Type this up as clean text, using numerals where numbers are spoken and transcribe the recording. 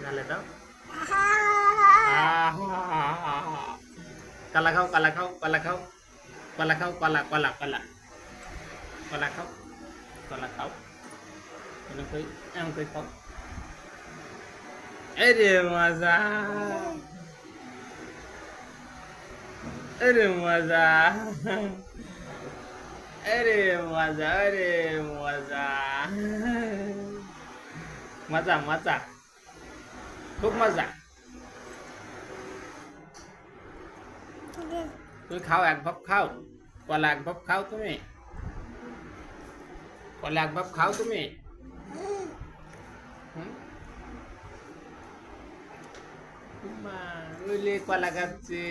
তাহলে দাও কলা খাও কলা খাও কলা খাও কলা খাও কলা কলা কলা কলা খাও কলা খাও এমন করে খাও আরে মজা আরে মজা আরে মজা আরে মজা মজা মজা খুব মজা তুমি খাও এক ভাব খাও কলা এক ভাব খাও তুমি কলা এক ভাব খাও তুমি মা ওইলে কলা খাচ্ছে